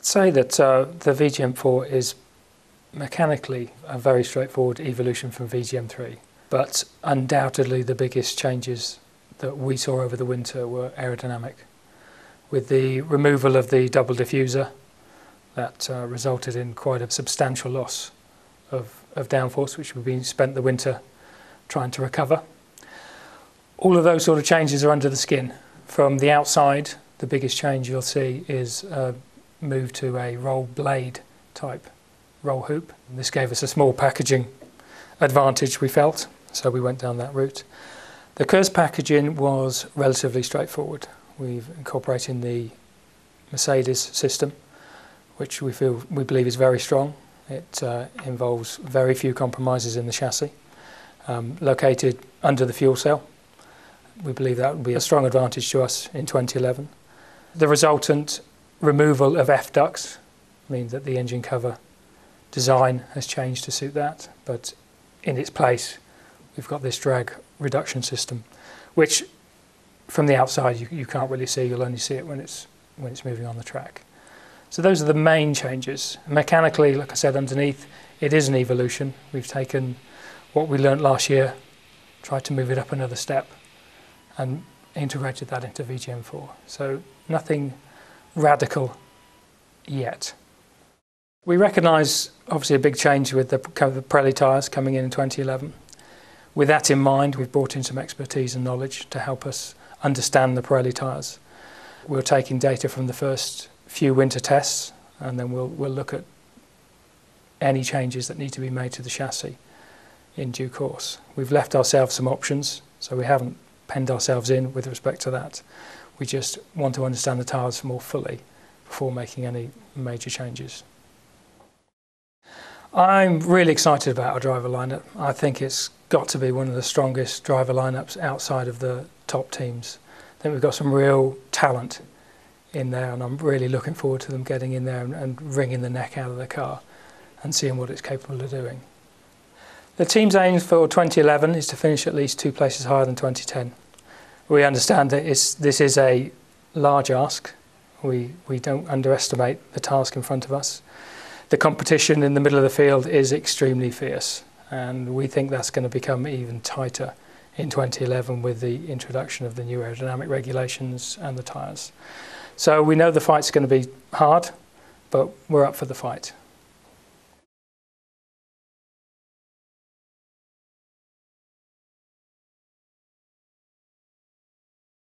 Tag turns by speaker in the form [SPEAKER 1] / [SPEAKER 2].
[SPEAKER 1] say that the VJM04 is mechanically a very straightforward evolution from VJM3, but undoubtedly the biggest changes that we saw over the winter were aerodynamic. With the removal of the double diffuser, that resulted in quite a substantial loss of downforce, which we've been spent the winter trying to recover. All of those sort of changes are under the skin. From the outside, the biggest change you'll see is a move to a roll blade type roll hoop. And this gave us a small packaging advantage, we felt, so we went down that route. The KERS packaging was relatively straightforward. We've incorporated the Mercedes system, which we believe is very strong. It involves very few compromises in the chassis. Located under the fuel cell, we believe that would be a strong advantage to us in 2011. The resultant removal of F-ducts means that the engine cover design has changed to suit that, but in its place we've got this drag reduction system, which from the outside you can't really see. You'll only see it when it's moving on the track. So those are the main changes. Mechanically, like I said, underneath it is an evolution. We've taken what we learnt last year, tried to move it up another step, and integrated that into VJM04. So nothing radical yet. We recognise obviously a big change with the Pirelli tyres coming in 2011. With that in mind, we've brought in some expertise and knowledge to help us understand the Pirelli tyres. We're taking data from the first few winter tests, and then we'll look at any changes that need to be made to the chassis in due course. We've left ourselves some options, so we haven't penned ourselves in with respect to that. We just want to understand the tyres more fully before making any major changes. I'm really excited about our driver lineup. I think it's got to be one of the strongest driver lineups outside of the top teams. I think we've got some real talent in there, and I'm really looking forward to them getting in there and wringing the neck out of the car and seeing what it's capable of doing. The team's aim for 2011 is to finish at least 2 places higher than 2010. We understand that this is a large ask. We don't underestimate the task in front of us. The competition in the middle of the field is extremely fierce, and we think that's going to become even tighter in 2011 with the introduction of the new aerodynamic regulations and the tyres. So we know the fight's going to be hard, but we're up for the fight.